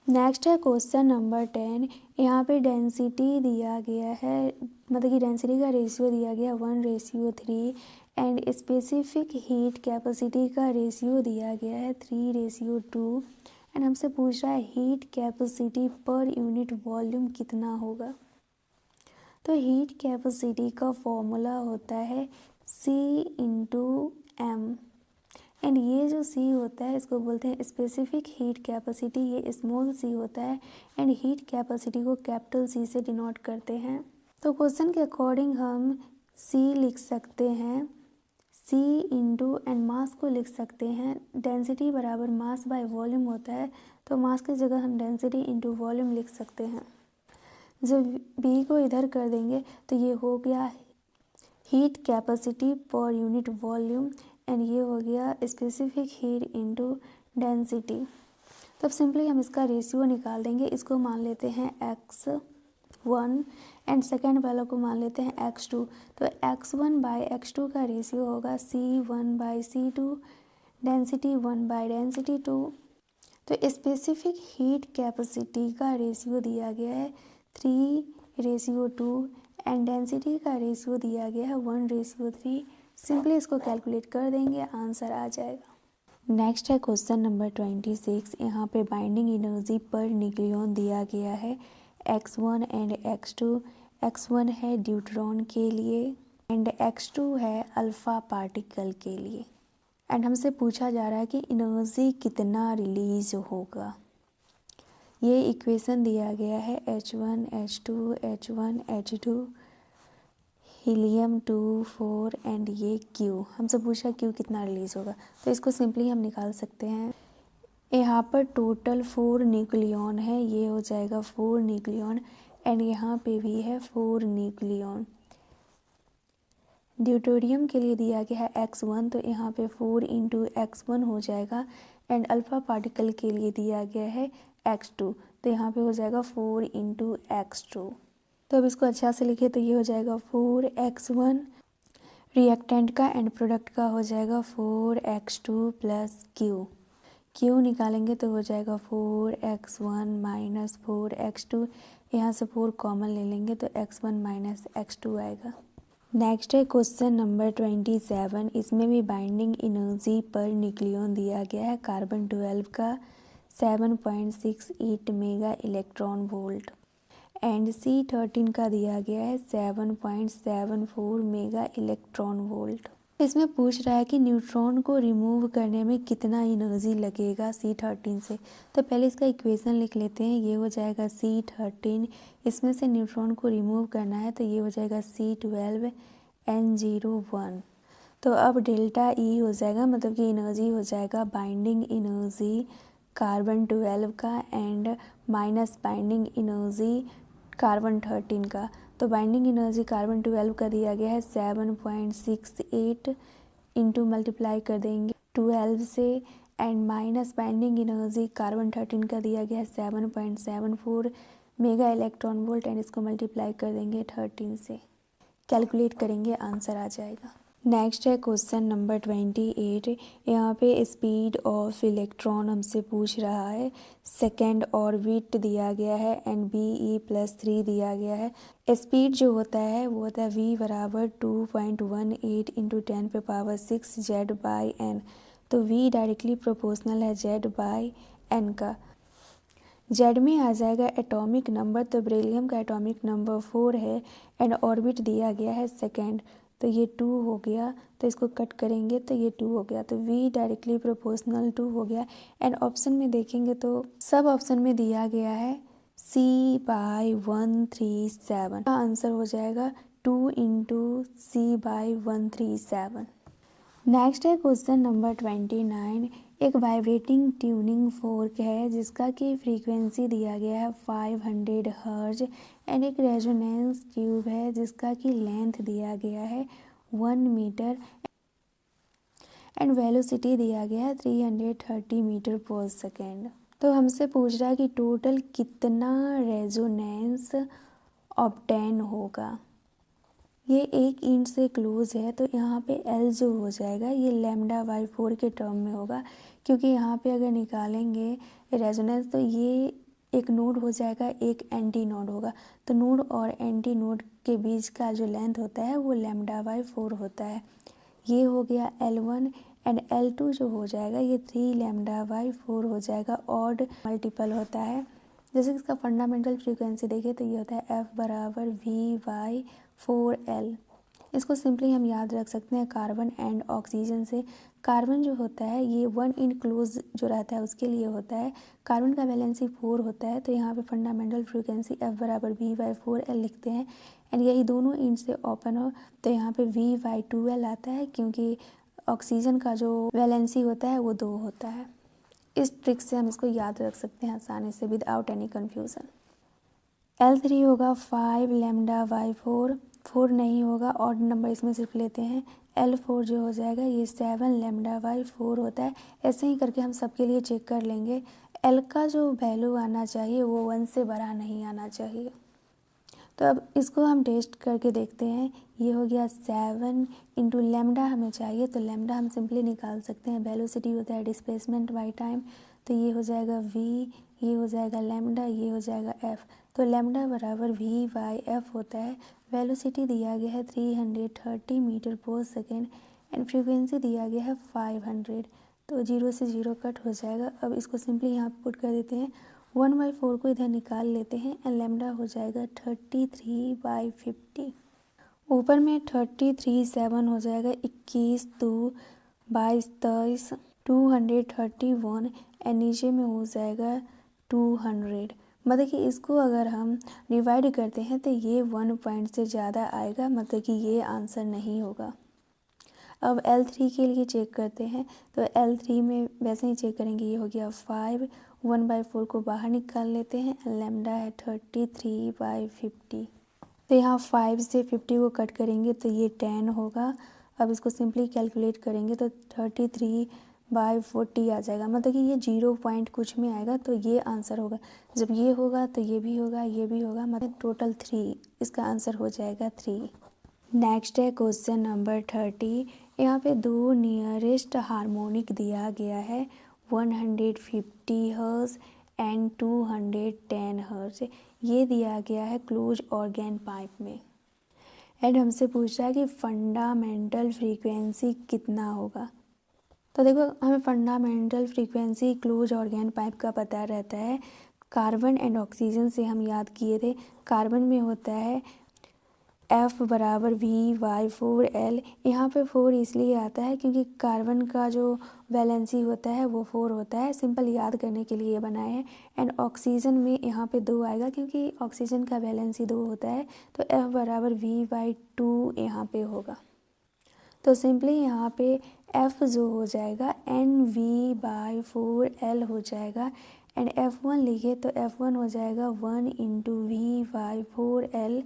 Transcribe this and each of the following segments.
Next है question number 10। यहाँ पे डेंसिटी दिया गया है, मतलब कि डेंसिटी का रेशियो दिया गया 1:3 एंड स्पेसिफिक हीट कैपेसिटी का रेशियो दिया गया है 3:2 एंड हमसे पूछ रहा है heat capacity per unit volume कितना होगा। तो हीट कैपेसिटी का फॉर्मूला होता है C/m एंड ये जो C होता है इसको बोलते हैं स्पेसिफिक हीट कैपेसिटी। ये स्मॉल c होता है एंड हीट कैपेसिटी को कैपिटल C से डिनोट करते हैं। तो क्वेश्चन के अकॉर्डिंग हम C लिख सकते हैं C इंटू एंड मास को लिख सकते हैं डेंसिटी बराबर मास बाय वॉल्यूम होता है, तो मास की जगह हम डेंसिटी इंटू वॉल्यूम लिख सकते हैं। जब B को इधर कर देंगे तो ये हो गया heat capacity per unit volume and ये हो गया स्पेसिफिक हीट इनटू डेंसिटी। तब सिंपली हम इसका रेशियो निकाल देंगे। इसको मान लेते हैं x1 एंड सेकेंड वाला को मान लेते हैं x2। तो x1/x2 का रेशियो होगा C1/C2, डेंसिटी 1/डेंसिटी 2। तो स्पेसिफिक हीट कैपेसिटी का रेशियो दिया गया है 3:2 एंड डेंसिटी का रेशियो दिया गया है 1:3। सिंपली इसको कैलकुलेट कर देंगे, आंसर आ जाएगा। नेक्स्ट है क्वेश्चन नंबर 26। यहाँ पे बाइंडिंग एनर्जी पर न्यूक्लियॉन दिया गया है x1 एंड x2। x1 है ड्यूट्रॉन के लिए एंड x2 है अल्फ़ा पार्टिकल के लिए एंड हमसे पूछा जा रहा है कि एनर्जी कितना रिलीज होगा। ये इक्वेशन दिया गया है H1 H2 H1 H2 helium 2 4 and ये Q। हमसे पूछा Q कितना रिलीज होगा, तो इसको सिंपली हम निकाल सकते हैं। यहाँ पर टोटल 4 न्यूक्लियॉन है, ये हो जाएगा 4 न्यूक्लियॉन एंड यहाँ पे भी है 4 न्यूक्लियॉन। ड्यूटेरियम के लिए दिया गया है x1, तो यहाँ पे 4 इंटू x1 हो जाएगा एंड अल्फ़ा पार्टिकल के लिए दिया गया है x2, तो यहाँ पे हो जाएगा 4 इंटू x2। तो अब इसको अच्छा से लिखे तो ये हो जाएगा 4x1 रिएक्टेंट का एंड प्रोडक्ट का हो जाएगा 4x2 प्लस Q निकालेंगे तो हो जाएगा 4x1 माइनस 4x2। यहाँ से 4 कॉमन ले लेंगे तो x1 माइनस x2 आएगा। नेक्स्ट है क्वेश्चन नंबर 27। इसमें भी बाइंडिंग एनर्जी पर न्यूक्लियॉन दिया गया है कार्बन 12 का 7.68 mega electron volt and C13 का दिया गया है 7.74 मेगा इलेक्ट्रॉन वोल्ट। इसमें पूछ रहा है कि न्यूट्रॉन को रिमूव करने में कितना एनर्जी लगेगा C13 से। तो पहले इसका इक्वेशन लिख लेते हैं। ये हो जाएगा C13, इसमें से न्यूट्रॉन को रिमूव करना है तो ये हो जाएगा C12N01। तो अब डेल्टा E हो जाएगा, मतलब कि एनर्जी हो जाएगा बाइंडिंग एनर्जी कार्बन 12 का and minus binding energy carbon 13 का। तो बाइंडिंग एनर्जी कार्बन 12 का दिया गया है 7.68 इंटू मल्टीप्लाई कर देंगे 12 से and minus binding energy carbon 13 का दिया गया है 7.74 मेगा इलेक्ट्रॉन वोल्ट एंड इसको मल्टीप्लाई कर देंगे 13 से, कैलकुलेट करेंगे आंसर आ जाएगा। नेक्स्ट है क्वेश्चन नंबर 28। यहाँ पे स्पीड ऑफ इलेक्ट्रॉन हमसे पूछ रहा है, सेकेंड ऑर्बिट दिया गया है एंड BE+3 दिया गया है। स्पीड जो होता है वो होता है V बराबर 2.18 इंटू 10⁶ Z/n। तो V डायरेक्टली प्रोपोर्शनल है Z/n का। Z में आ जाएगा एटॉमिक नंबर, तो बेरिलियम का एटॉमिक नंबर 4 है एंड ऑर्बिट दिया गया है सेकेंड, तो ये 2 हो गया, तो इसको कट करेंगे तो ये 2 हो गया, तो V डायरेक्टली प्रोपोर्शनल 2 हो गया। एंड ऑप्शन में देखेंगे तो सब ऑप्शन में दिया गया है C/137 का आंसर हो जाएगा 2 इंटू C/137। नेक्स्ट है क्वेश्चन नंबर 29। एक वाइब्रेटिंग ट्यूनिंग फोर्क है जिसका कि फ्रीक्वेंसी दिया गया है 500 हर्ज एंड एक रेजोनेंस ट्यूब है जिसका कि लेंथ दिया गया है 1 मीटर एंड वेलोसिटी दिया गया है 330 मीटर पर सेकेंड। तो हमसे पूछ रहा है कि टोटल कितना रेजोनेंस ऑब्टेन होगा। ये 1 इंच से क्लोज है, तो यहाँ पे L जो हो जाएगा ये λ/4 के टर्म में होगा, क्योंकि यहाँ पे अगर निकालेंगे रेजोनेंस तो ये एक नोड हो जाएगा, एक एंटी नोड होगा। तो नोड और एंटी नोड के बीच का जो लेंथ होता है वो λ/4 होता है। ये हो गया L1 एंड L2 जो हो जाएगा ये 3 λ/4 हो जाएगा। ऑड मल्टीपल होता है। जैसे इसका फंडामेंटल फ्रीक्वेंसी देखें तो ये होता है F=V/4L। इसको सिंपली हम याद रख सकते हैं कार्बन एंड ऑक्सीजन से। कार्बन जो होता है ये 1 इन क्लोज जो रहता है उसके लिए होता है। कार्बन का वैलेंसी 4 होता है, तो यहाँ पे फंडामेंटल फ्रीक्वेंसी F=V/4L लिखते हैं। एंड यही दोनों इन से ओपन हो तो यहाँ पे V/2L आता है, क्योंकि ऑक्सीजन का जो वैलेंसी होता है वो 2 होता है। इस ट्रिक से हम इसको याद रख सकते हैं आसानी से विदाउट एनी कन्फ्यूज़न। L3 होगा 5 λ/4, 4 नहीं होगा, ऑड नंबर इसमें सिर्फ लेते हैं। L4 जो हो जाएगा ये 7 λ/4 होता है। ऐसे ही करके हम सबके लिए चेक कर लेंगे। L का जो वैल्यू आना चाहिए वो 1 से बड़ा नहीं आना चाहिए। तो अब इसको हम टेस्ट करके देखते हैं। ये हो गया 7 इंटू लेमडा हमें चाहिए, तो लेमडा हम सिंपली निकाल सकते हैं। वेलोसिटी होता है डिस्प्लेसमेंट बाई टाइम, तो ये हो जाएगा v, ये हो जाएगा लेमडा, ये हो जाएगा f। तो लेमडा बराबर v/f होता है। वेलोसिटी दिया गया है 330 मीटर पर सेकेंड एंड फ्रीक्वेंसी दिया गया है 500। तो 0 से 0 कट हो जाएगा। अब इसको सिंपली यहाँ पुट कर देते हैं। 1/4 को इधर निकाल लेते हैं एंड लेमडा हो जाएगा 33/50। ऊपर में 33 7 हो जाएगा, 21 2 22 23 231 एंड नीचे में हो जाएगा 200। मतलब कि इसको अगर हम डिवाइड करते हैं तो ये 1 पॉइंट से ज़्यादा आएगा, मतलब कि ये आंसर नहीं होगा। अब L3 के लिए चेक करते हैं। तो L3 में वैसे ही चेक करेंगे। ये हो गया 5, 1/4 को बाहर निकाल लेते हैं। लेमडा है 33/50। तो यहाँ 5 से 50 को कट करेंगे तो ये 10 होगा। अब इसको सिंपली कैलकुलेट करेंगे तो 33/40 आ जाएगा, मतलब कि ये 0 पॉइंट कुछ में आएगा, तो ये आंसर होगा। जब ये होगा तो ये भी होगा, ये भी होगा, मतलब टोटल 3। इसका आंसर हो जाएगा 3। नेक्स्ट है क्वेश्चन नंबर 30। यहाँ पे दो नियरेस्ट हार्मोनिक दिया गया है 150 हर्ट्ज एंड 210 हर्ट्ज। ये दिया गया है क्लोज ऑर्गेन पाइप में। एंड हमसे पूछ रहा है कि फंडामेंटल फ्रीक्वेंसी कितना होगा। तो देखो, हमें fundamental frequency close organ pipe का पता रहता है। कार्बन एंड ऑक्सीजन से हम याद किए थे। कार्बन में होता है F=V/4L। यहाँ पे 4 इसलिए आता है क्योंकि कार्बन का जो वैलेंसी होता है वो 4 होता है। सिंपल याद करने के लिए बनाए हैं। एंड ऑक्सीजन में यहाँ पे 2 आएगा क्योंकि ऑक्सीजन का वैलेंसी 2 होता है, तो F=V/2 यहाँ पे होगा। तो सिंपली यहाँ पे F जो हो जाएगा NV/4L हो जाएगा। एंड F1 लिखे तो F1 हो जाएगा 1 इंटू V/4L।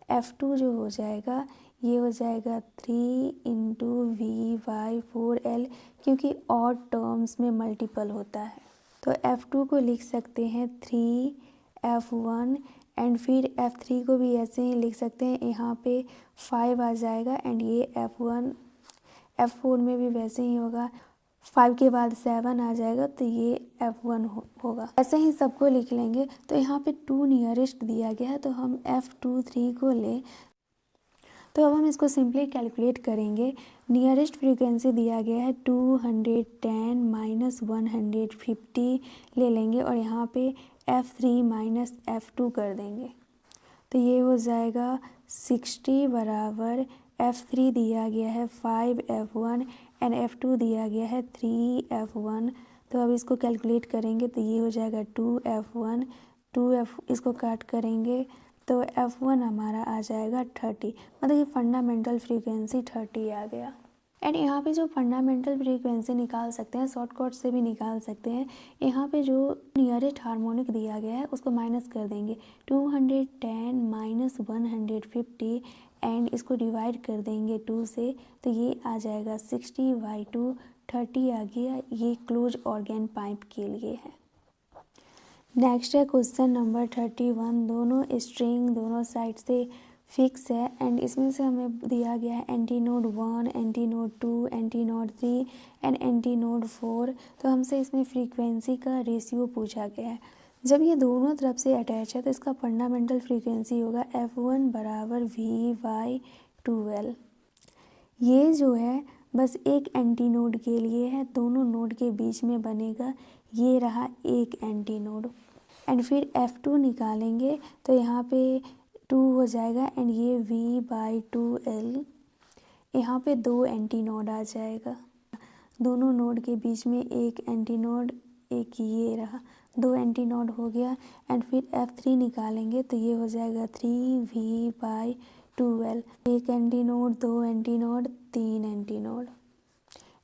F2 जो हो जाएगा ये हो जाएगा 3 इंटू V/4L, क्योंकि ऑड टर्म्स में मल्टीपल होता है। तो F2 को लिख सकते हैं 3F1 एंड फिर F3 को भी ऐसे ही लिख सकते हैं। यहाँ पे 5 आ जाएगा एंड ये F1। F4 में भी वैसे ही होगा, 5 के बाद 7 आ जाएगा, तो ये F1 होगा। ऐसे ही सबको लिख लेंगे। तो यहाँ पे 2 नियरेस्ट दिया गया है, तो हम F23 को लें। तो अब हम इसको सिंपली कैलकुलेट करेंगे। नियरेस्ट फ्रीक्वेंसी दिया गया है 210 माइनस 150 ले लेंगे और यहाँ पे F3 माइनस F2 कर देंगे। तो ये हो जाएगा 60 बराबर F3 दिया गया है 5F1 एंड F2 दिया गया है 3F1। तो अब इसको कैलकुलेट करेंगे तो ये हो जाएगा 2F1, 2F इसको काट करेंगे तो F1 हमारा आ जाएगा 30। मतलब ये फंडामेंटल फ्रीक्वेंसी 30 आ गया। एंड यहाँ पे जो फंडामेंटल फ्रीक्वेंसी निकाल सकते हैं, शॉर्टकट से भी निकाल सकते हैं। यहाँ पे जो नियरेस्ट हार्मोनिक दिया गया है उसको माइनस कर देंगे। 210 माइनस 150 एंड इसको डिवाइड कर देंगे 2 से, तो ये आ जाएगा 60/2। 30 आ गया। ये क्लोज ऑर्गेन पाइप के लिए है। नेक्स्ट है क्वेश्चन नंबर 31। दोनों स्ट्रिंग दोनों साइड से फिक्स है एंड इसमें से हमें दिया गया है anti node 1, anti node 2, anti node 3 and anti node 4। तो हमसे इसमें फ्रीक्वेंसी का रेशियो पूछा गया है। जब ये दोनों तरफ से अटैच है तो इसका फंडामेंटल फ्रीक्वेंसी होगा F1 बराबर V/2L। ये जो है बस एक एंटी नोड के लिए है, दोनों नोड के बीच में बनेगा, ये रहा एक एंटी नोड। एंड फिर F2 निकालेंगे तो यहाँ पे 2 हो जाएगा एंड ये V/2L। यहाँ पे दो एंटी नोड आ जाएगा, दोनों नोड के बीच में एक एंटी नोड, एक ये रहा, दो एंटी नोड हो गया। एंड फिर F3 निकालेंगे तो ये हो जाएगा 3V/2L। एक एंटी नोड, दो एंटी नोड, तीन एंटी नोड।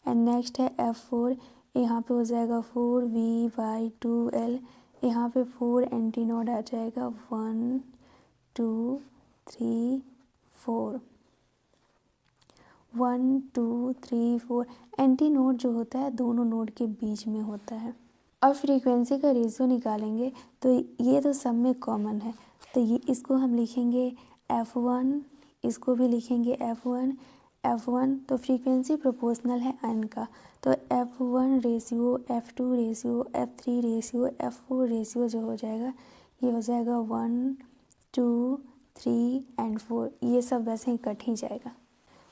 एंड नेक्स्ट है F4, यहाँ पे हो जाएगा 4V/2L। यहाँ पे 4 एंटी नोड आ जाएगा, 1 2 3 4, 1 2 3 4। एंटी नोड जो होता है दोनों नोड के बीच में होता है। अब फ्रीक्वेंसी का रेशियो निकालेंगे तो ये तो सब में कॉमन है, तो ये इसको हम लिखेंगे F1, इसको भी लिखेंगे F1। तो फ्रीक्वेंसी प्रोपोर्शनल है n का, तो F1 ratio, F2 ratio, F3 ratio, F4 ratio जो हो जाएगा ये हो जाएगा 1 2 3 एंड 4। ये सब वैसे ही कट ही जाएगा।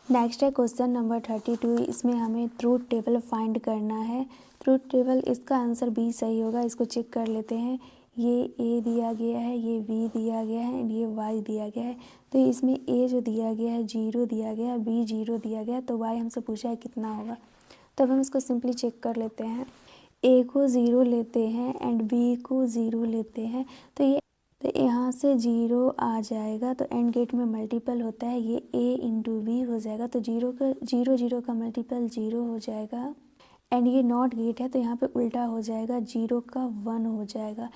नेक्स्ट है क्वेश्चन नंबर 32। इसमें हमें ट्रूथ टेबल फाइंड करना है। ट्रूथ टेबल, इसका आंसर बी सही होगा, इसको चेक कर लेते हैं। ये ए दिया गया है, ये बी दिया गया है एंड ये वाई दिया गया है। तो इसमें ए जो दिया गया है 0 दिया गया है, बी 0 दिया गया है, तो वाई हमसे पूछा है कितना होगा। तब हम इसको सिंपली चेक कर लेते हैं। ए को 0 लेते हैं एंड बी को 0 लेते हैं, तो यहाँ से 0 आ जाएगा, तो एंड गेट में मल्टीपल होता है, ये a इंटू बी हो जाएगा, तो 0 का मल्टीपल 0 हो जाएगा। एंड ये नॉट गेट है तो यहाँ पे उल्टा हो जाएगा, 0 का 1 हो जाएगा।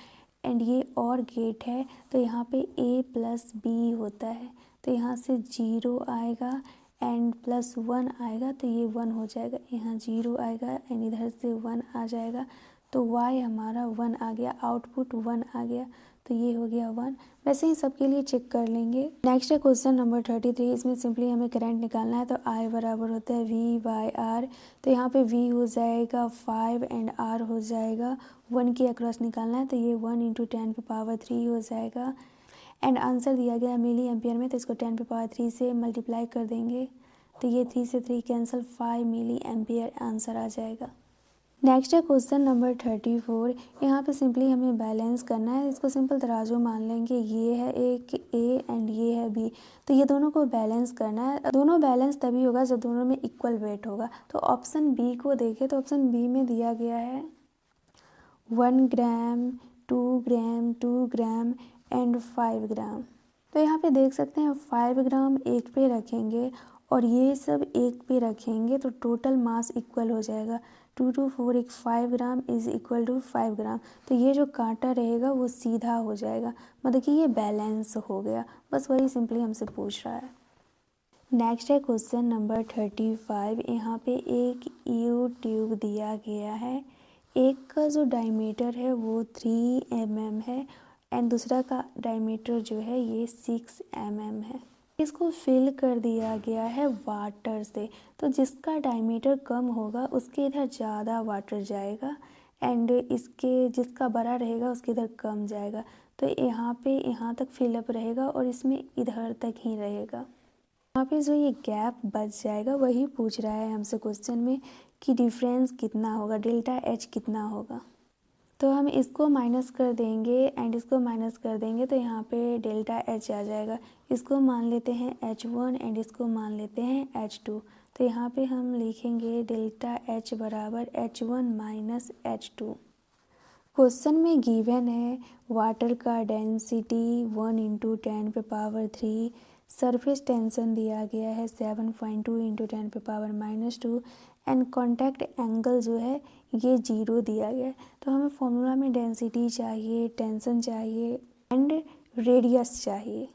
एंड ये और गेट है तो यहाँ पे a प्लस बी होता है, तो यहाँ से 0 आएगा एंड प्लस 1 आएगा, तो ये 1 हो जाएगा। यहाँ 0 आएगा एंड इधर से 1 आ जाएगा, तो y हमारा 1 आ गया, आउटपुट 1 आ गया, तो ये हो गया 1। वैसे ही सबके लिए चेक कर लेंगे। नेक्स्ट है क्वेश्चन नंबर 33। इसमें सिंपली हमें करंट निकालना है, तो I बराबर होता है V/R। तो यहाँ पे V हो जाएगा 5 एंड R हो जाएगा 1 के अक्रॉस निकालना है, तो ये 1 इंटू 10⁻³ हो जाएगा। एंड आंसर दिया गया है मिली एम्पियर में, तो इसको 10⁻³ से मल्टीप्लाई कर देंगे, तो ये 3 से 3 कैंसिल, 5 मिली एम्पियर आंसर आ जाएगा। नेक्स्ट है क्वेश्चन नंबर 34। यहाँ पे सिंपली हमें बैलेंस करना है, इसको सिंपल तराजू मान लेंगे। ये है एक ए एंड ये है बी, तो ये दोनों को बैलेंस करना है। दोनों बैलेंस तभी होगा जब दोनों में इक्वल वेट होगा। तो ऑप्शन बी को देखें तो ऑप्शन बी में दिया गया है 1 ग्राम, 2 ग्राम, 2 ग्राम एंड 5 ग्राम। तो यहाँ पे देख सकते हैं 5 ग्राम एक पे रखेंगे और ये सब एक पे रखेंगे तो टोटल मास इक्वल हो जाएगा। 2 2 4 एक 5 ग्राम इज इक्वल टू 5 ग्राम। तो ये जो कांटा रहेगा वो सीधा हो जाएगा, मतलब कि ये बैलेंस हो गया। बस वही सिंपली हमसे पूछ रहा है। नेक्स्ट है क्वेश्चन नंबर 35। यहाँ पे एक यू ट्यूब दिया गया है, एक का जो डायमीटर है वो 3 mm है एंड दूसरा का डायमीटर जो है ये 6 mm है। इसको फिल कर दिया गया है वाटर से, तो जिसका डायमीटर कम होगा उसके इधर ज़्यादा वाटर जाएगा एंड इसके जिसका बड़ा रहेगा उसके इधर कम जाएगा। तो यहाँ पे यहाँ तक फिलअप रहेगा और इसमें इधर तक ही रहेगा। यहाँ पे जो ये गैप बच जाएगा वही पूछ रहा है हमसे क्वेश्चन में कि डिफरेंस कितना होगा, डेल्टा एच कितना होगा। तो हम इसको माइनस कर देंगे एंड इसको माइनस कर देंगे, तो यहाँ पे डेल्टा एच आ जाएगा। इसको मान लेते हैं H1 एंड इसको मान लेते हैं H2। तो यहाँ पे हम लिखेंगे डेल्टा एच बराबर H1 माइनस H2। क्वेश्चन में गिवन है वाटर का डेंसिटी 1 इंटू 10⁻³ सरफेस टेंशन दिया गया है 7.2 इंटू 10⁻⁻² एंड कॉन्टैक्ट एंगल जो है ये 0 दिया गया है। तो हमें फॉर्मूला में डेंसिटी चाहिए, टेंशन चाहिए एंड रेडियस चाहिए।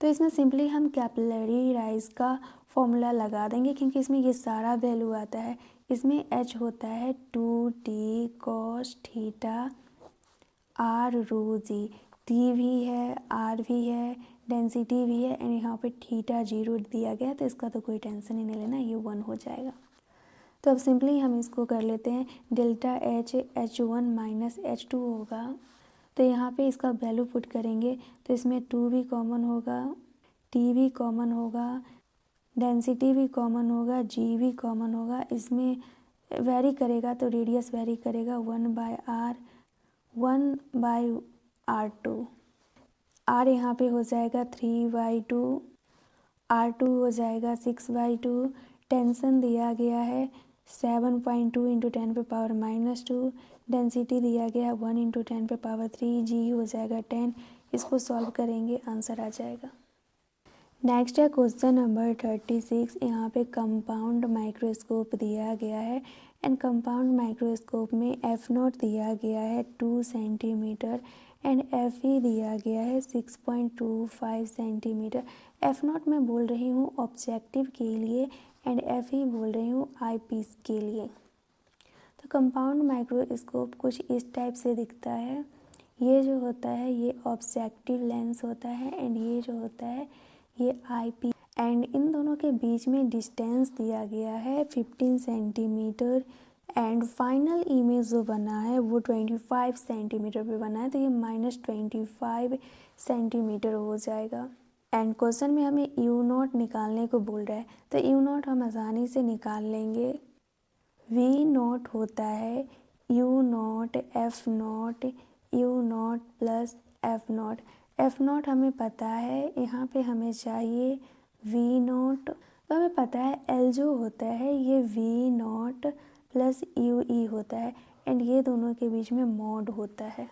तो इसमें सिंपली हम कैपिलरी राइज का फॉर्मूला लगा देंगे क्योंकि इसमें ये सारा वैल्यू आता है। इसमें H होता है 2t cos थीटा R रो जी, T भी है, R भी है, डेंसिटी भी है एंड यहाँ पे थीटा 0 दिया गया है, तो इसका तो कोई टेंशन ही नहीं लेना, ये 1 हो जाएगा। तो अब सिंपली हम इसको कर लेते हैं, delta H H1 minus H2 होगा। तो यहाँ पे इसका वैल्यू पुट करेंगे तो इसमें 2 भी कॉमन होगा, टी भी कॉमन होगा, डेंसिटी भी कॉमन होगा, जी भी कॉमन होगा। इसमें वेरी करेगा तो रेडियस वेरी करेगा 1/r2। आर यहाँ पे हो जाएगा 3/2, R2 हो जाएगा 6/2। टेंशन दिया गया है 7.2 इंटू 10⁻⁻²। डेंसिटी दिया गया 1 इंटू 10⁻3। जी हो जाएगा 10। इसको सॉल्व करेंगे, आंसर आ जाएगा। नेक्स्ट है क्वेश्चन नंबर 36। यहाँ पे कंपाउंड माइक्रोस्कोप दिया गया है एंड कंपाउंड माइक्रोस्कोप में F0 दिया गया है 2 सेंटीमीटर एंड FE दिया गया है 6.25 सेंटीमीटर। F0 मैं बोल रही हूँ ऑब्जेक्टिव के लिए एंड FE बोल रही हूँ आई पीस के लिए। तो कंपाउंड माइक्रोस्कोप कुछ इस टाइप से दिखता है। ये जो होता है ये ऑब्जेक्टिव लेंस होता है एंड ये जो होता है ये आई पीस, एंड इन दोनों के बीच में डिस्टेंस दिया गया है 15 सेंटीमीटर एंड फाइनल इमेज जो बना है वो 25 सेंटीमीटर पे बना है, तो ये -25 सेंटीमीटर हो जाएगा। एंड क्वेश्चन में हमें U0 निकालने को बोल रहा है, तो U0 हम आसानी से निकाल लेंगे। V0 होता है U0 F0 U0 plus F0। F0 हमें पता है, यहाँ पे हमें चाहिए V0। तो हमें पता है L जो होता है ये V0 प्लस UE होता है एंड ये दोनों के बीच में मॉड होता है।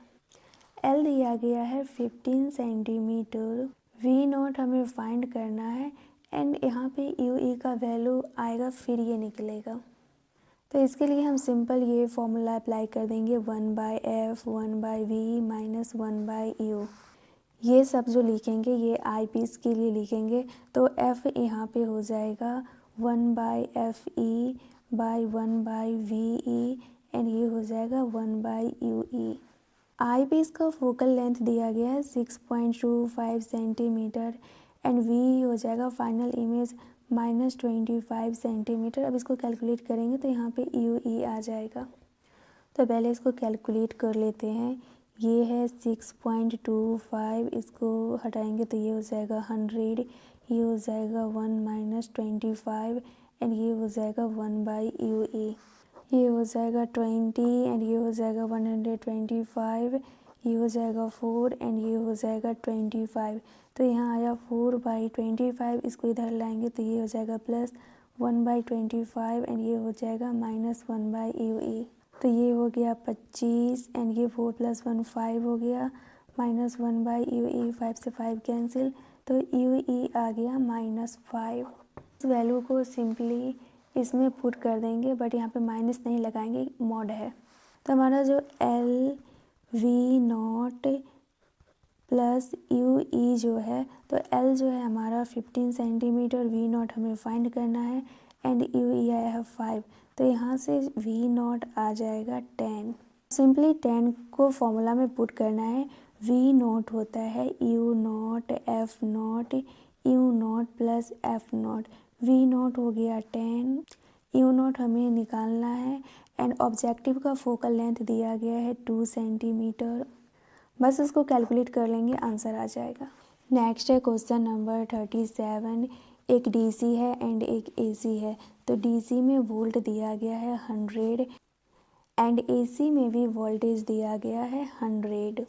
L दिया गया है 15 सेंटीमीटर। V0 हमें फाइंड करना है एंड यहाँ पे UE का वैल्यू आएगा फिर ये निकलेगा। तो इसके लिए हम सिंपल ये फॉर्मूला अप्लाई कर देंगे 1/F 1/V माइनस 1/U। ये सब जो लिखेंगे ये आई पीस के लिए लिखेंगे, तो F यहाँ पे हो जाएगा 1/FE बाई 1/VE एंड ये हो जाएगा 1/UE। आई पीस का फोकल लेंथ दिया गया है 6.25 सेंटीमीटर एंड V हो जाएगा फाइनल इमेज -25 सेंटीमीटर। अब इसको कैलकुलेट करेंगे तो यहाँ पे UE आ जाएगा। तो पहले इसको कैलकुलेट कर लेते हैं। ये है 6.25, इसको हटाएंगे तो ये हो जाएगा 100, ये हो जाएगा 1 - 25 एंड ये हो जाएगा 1/UE। ये हो जाएगा 20 एंड ये हो जाएगा 125, ये हो जाएगा 4 एंड ये हो जाएगा 25। तो यहाँ आया 4/25, इसको इधर लाएंगे तो ये हो जाएगा प्लस 1/25 एंड ये हो जाएगा -1/UE। तो ये हो गया 25 एंड ये 4 + 1 5 हो गया -1/UE। 5 से 5 कैंसिल, तो UE आ गया -5। इस वैल्यू को सिंपली इसमें पुट कर देंगे, बट यहाँ पे माइनस नहीं लगाएंगे, मॉड है। तो हमारा जो LV0 प्लस UE जो है, तो L जो है हमारा 15 सेंटीमीटर, V0 हमें फाइंड करना है एंड UE आया है 5। तो यहाँ से V0 आ जाएगा 10। सिंपली 10 को फॉर्मूला में पुट करना है। V0 होता है U0 F0 U0 plus F0। V0 हो गया 10, U0 हमें निकालना है एंड ऑब्जेक्टिव का फोकल लेंथ दिया गया है 2 सेंटीमीटर। बस इसको कैलकुलेट कर लेंगे, आंसर आ जाएगा। नेक्स्ट है क्वेश्चन नंबर 37। एक DC है एंड एक AC है। तो DC में वोल्ट दिया गया है 100 एंड AC में भी वोल्टेज दिया गया है 100।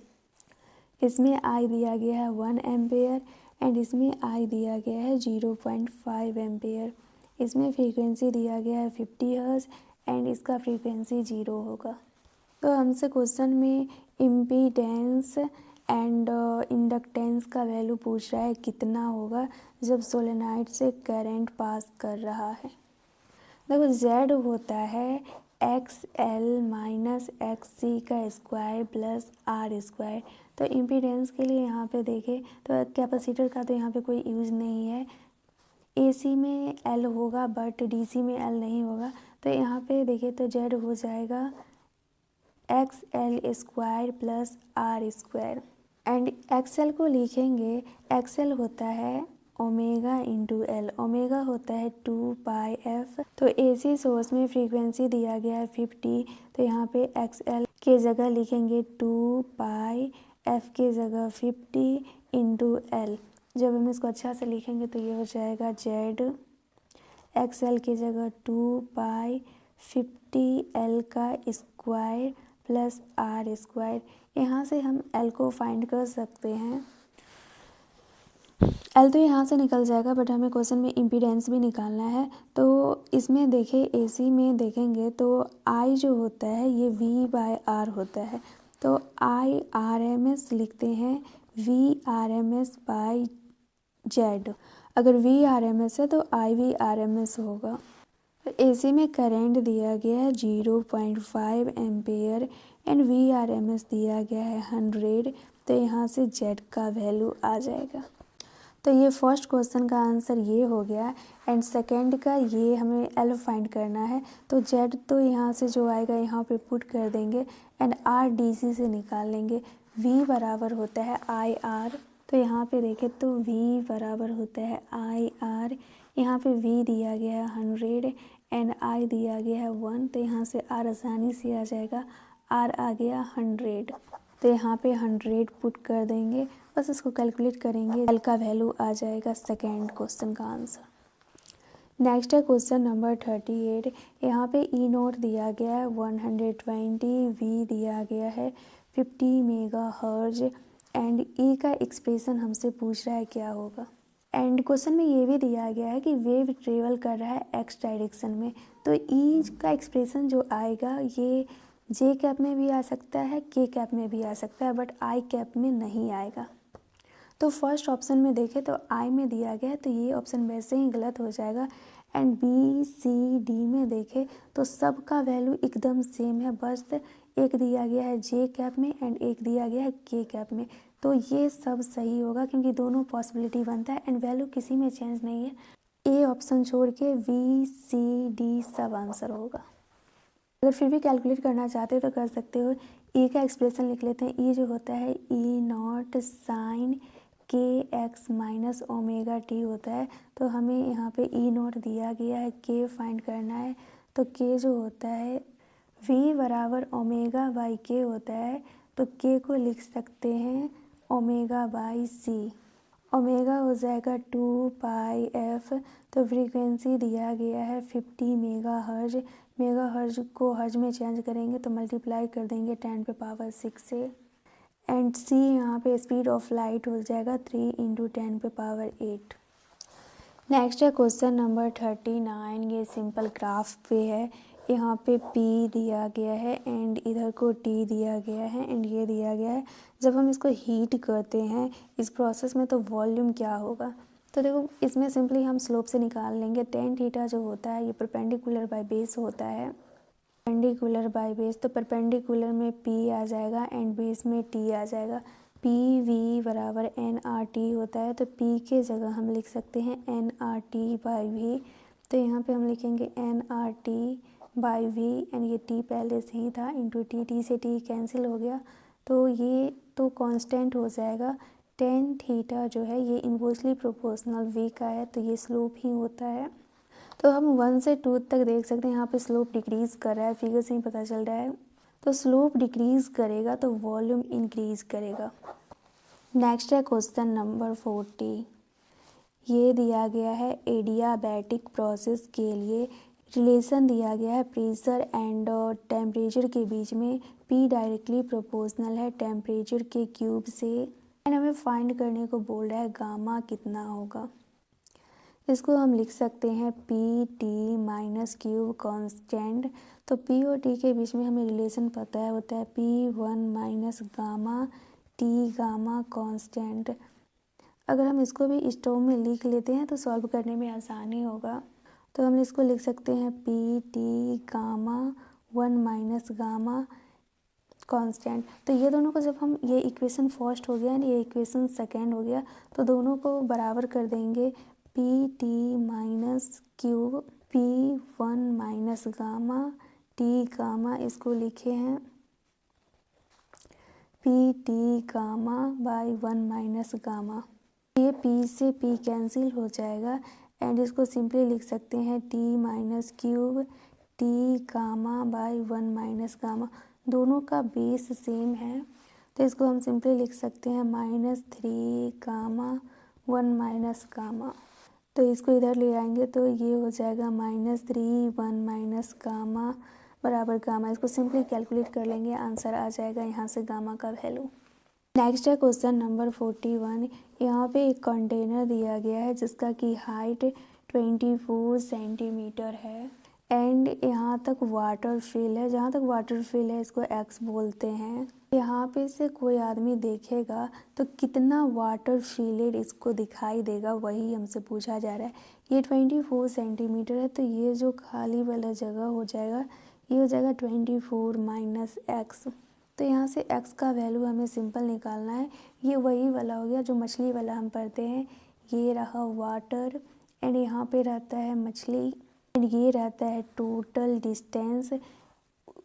इसमें I दिया गया है 1 एम्पेयर एंड इसमें I दिया गया है 0.5 एम्पेयर। इसमें फ्रीक्वेंसी दिया गया है 50 हर्ट्ज एंड इसका फ्रीक्वेंसी 0 होगा। तो हमसे क्वेश्चन में इम्पीडेंस एंड इंडक्टेंस का वैल्यू पूछ रहा है कितना होगा जब सोलेनाइड से करंट पास कर रहा है। देखो Z होता है XL माइनस XC का स्क्वायर प्लस R²। तो इम्पीडेंस के लिए यहाँ पे देखें तो कैपेसिटर का तो यहाँ पे कोई यूज़ नहीं है। AC में L होगा बट DC में L नहीं होगा। तो यहाँ पे देखें तो Z हो जाएगा XL² plus R² and XL को लिखेंगे, XL होता है ओमेगा इंटू L, ओमेगा होता है 2πf। तो AC सोर्स में फ्रीक्वेंसी दिया गया है 50, तो यहाँ पे XL के जगह लिखेंगे 2 पाई, एफ के जगह 50 इंटू एल। जब हम इसको अच्छा से लिखेंगे तो ये हो जाएगा जेड एक्स एल की जगह 2 पाई 50 एल का स्क्वायर प्लस आर स्क्वायर। यहाँ से हम एल को फाइंड कर सकते हैं। एल तो यहाँ से निकल जाएगा, बट हमें क्वेश्चन में इम्पीडेंस भी निकालना है। तो इसमें देखें, एसी में देखेंगे तो आई जो होता है ये वी बाय आर होता है। तो आई आर एम एस लिखते हैं V R M S by Z. अगर वी आर एम एस है तो I V R M S होगा। एसी में करंट दिया गया है 0.5 ampere and V R M S दिया गया है 100। तो यहाँ से जेड का वैल्यू आ जाएगा। तो ये फर्स्ट क्वेश्चन का आंसर ये हो गया एंड सेकंड का ये हमें एल फाइंड करना है। तो जेड तो यहाँ से जो आएगा यहाँ पे पुट कर देंगे एंड आर डी सी से निकाल लेंगे। वी बराबर होता है आई आर। तो यहाँ पे देखें तो वी बराबर होता है आई आर। यहाँ पे वी दिया गया है 100 एंड आई दिया गया है 1। तो यहाँ से आर आसानी से आ जाएगा, आर आ गया 100। तो यहाँ पे 100 पुट कर देंगे, बस इसको कैलकुलेट करेंगे, एल का वैल्यू आ जाएगा सेकेंड क्वेश्चन का आंसर। नेक्स्ट है क्वेश्चन नंबर 38। यहाँ पे ई नोट दिया गया है 120, वी दिया गया है 50 मेगा हर्ज एंड ई का एक्सप्रेशन हमसे पूछ रहा है क्या होगा। एंड क्वेश्चन में ये भी दिया गया है कि वेव ट्रेवल कर रहा है एक्स डायरेक्शन में। तो ई का एक्सप्रेशन जो आएगा ये जे कैप में भी आ सकता है, के कैप में भी आ सकता है, बट आई कैप में नहीं आएगा। तो फर्स्ट ऑप्शन में देखें तो आई में दिया गया है, तो ये ऑप्शन वैसे ही गलत हो जाएगा। एंड बी सी डी में देखें तो सबका वैल्यू एकदम सेम है, बस एक दिया गया है जे कैप में एंड एक दिया गया है के कैप में। तो ये सब सही होगा क्योंकि दोनों पॉसिबिलिटी बनता है एंड वैल्यू किसी में चेंज नहीं है। ए ऑप्शन छोड़ के वी सी डी सब आंसर होगा। अगर फिर भी कैलकुलेट करना चाहते हो तो कर सकते हो। ई का एक्सप्रेशन लिख लेते हैं। ई जो होता है ई नॉट साइन के एक्स माइनस ओमेगा टी होता है। तो हमें यहाँ पे ई नॉट दिया गया है, के फाइंड करना है। तो के जो होता है वी बराबर ओमेगा बाई के होता है। तो के को लिख सकते हैं ओमेगा बाई सी। ओमेगा हो जाएगा 2 पाई एफ। तो फ्रीक्वेंसी दिया गया है 50 मेगा हर्ज। मेगा हर्ज को हर्ज में चेंज करेंगे तो मल्टीप्लाई कर देंगे 10 पे पावर 6 से। एंड सी यहाँ पे स्पीड ऑफ लाइट हो जाएगा 3 इंटू 10 पे पावर 8। नेक्स्ट है क्वेश्चन नंबर 39। ये सिंपल ग्राफ पे है। यहाँ पे P दिया गया है एंड इधर को T दिया गया है एंड ये दिया गया है। जब हम इसको हीट करते हैं इस प्रोसेस में तो वॉल्यूम क्या होगा। तो देखो इसमें सिंपली हम स्लोप से निकाल लेंगे। टेन थीटा जो होता है ये परपेंडिकुलर बाय बेस होता है। परपेंडिकुलर बाय बेस, तो परपेंडिकुलर में P आ जाएगा एंड बेस में T आ जाएगा। पी वी बराबर एन आर टी होता है। तो P के जगह हम लिख सकते हैं N R T by V. तो यहाँ पे हम लिखेंगे N R T by V and ये T पहले से ही था इंटू टी। टी से T कैंसिल हो गया तो ये तो कांस्टेंट हो जाएगा। टेन थीटा जो है ये इन्वर्सली प्रोपोर्शनल V का है, तो ये स्लोप ही होता है। तो हम 1 से 2 तक देख सकते हैं। यहाँ पे स्लोप डिक्रीज़ कर रहा है, फिगर से ही पता चल रहा है। तो स्लोप डिक्रीज़ करेगा तो वॉल्यूम इंक्रीज़ करेगा। नेक्स्ट है क्वेश्चन नंबर 40। ये दिया गया है एडियाबैटिक प्रोसेस के लिए रिलेशन दिया गया है प्रेशर एंड टेम्परेचर के बीच में। P डायरेक्टली प्रोपोर्शनल है टेम्परेचर के क्यूब से एंड हमें फाइंड करने को बोल रहा है गामा कितना होगा। इसको हम लिख सकते हैं P T minus cube constant. तो P और T के बीच में हमें रिलेशन पता है, होता है P1 minus gamma T gamma constant. अगर हम इसको भी स्टोव में लिख लेते हैं तो सॉल्व करने में आसानी होगा। तो हम इसको लिख सकते हैं P T gamma 1 minus gamma constant. तो ये दोनों को जब हम ये इक्वेशन फर्स्ट हो गया एंड ये इक्वेशन सेकेंड हो गया तो दोनों को बराबर कर देंगे। P T minus cube P1 minus gamma T gamma, इसको लिखे हैं P T gamma by 1 minus gamma. ये P से P कैंसिल हो जाएगा एंड इसको सिंपली लिख सकते हैं T minus cube T gamma by 1 minus gamma. दोनों का बेस सेम है, तो इसको हम सिंपली लिख सकते हैं -3 गामा 1 माइनस गामा। तो इसको इधर ले आएंगे तो ये हो जाएगा -3 1 माइनस गामा बराबर गामा। इसको सिंपली कैलकुलेट कर लेंगे, आंसर आ जाएगा यहाँ से गामा का वैल्यू। नेक्स्ट है क्वेश्चन नंबर 41। यहाँ पे एक कंटेनर दिया गया है जिसका कि हाइट 24 सेंटीमीटर है एंड यहाँ तक वाटर फिल है। जहाँ तक वाटर फिल है इसको x बोलते हैं। यहाँ पे से कोई आदमी देखेगा तो कितना वाटर फिलेड इसको दिखाई देगा, वही हमसे पूछा जा रहा है। ये 24 सेंटीमीटर है तो ये जो खाली वाला जगह हो जाएगा ये हो जाएगा 24 माइनस x। तो यहाँ से x का वैल्यू हमें सिंपल निकालना है। ये वही वाला हो गया जो मछली वाला हम पढ़ते हैं। ये रहा वाटर एंड यहाँ पे रहता है मछली एंड ये रहता है टोटल डिस्टेंस।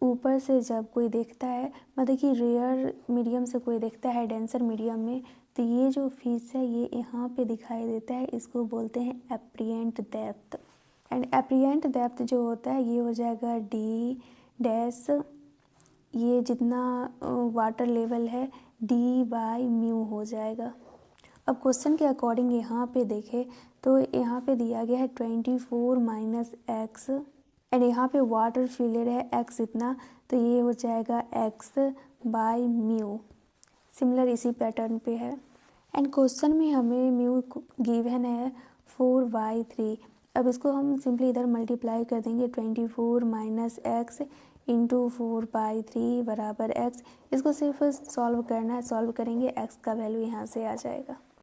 ऊपर से जब कोई देखता है, मतलब कि रेयर मीडियम से कोई देखता है डेंसर मीडियम में, तो ये जो फिश है ये यहाँ पे दिखाई देता है। इसको बोलते हैं एप्रिएंट डेप्थ। एंड एप्रिएंट डेप्थ जो होता है ये हो जाएगा डी डैश, ये जितना वाटर लेवल है d/μ हो जाएगा। अब क्वेश्चन के अकॉर्डिंग यहाँ पे देखें तो यहाँ पे दिया गया है 24 माइनस x एंड यहाँ पे वाटर फिलर है x इतना, तो ये हो जाएगा x/μ। सिमिलर इसी पैटर्न पे है एंड क्वेश्चन में हमें म्यू गिवन है 4/3। अब इसको हम सिंपली इधर मल्टीप्लाई कर देंगे 24 माइनस x इंटू 4/3 बराबर x। इसको सिर्फ सॉल्व करना है, सॉल्व करेंगे x का वैल्यू यहाँ से आ जाएगा।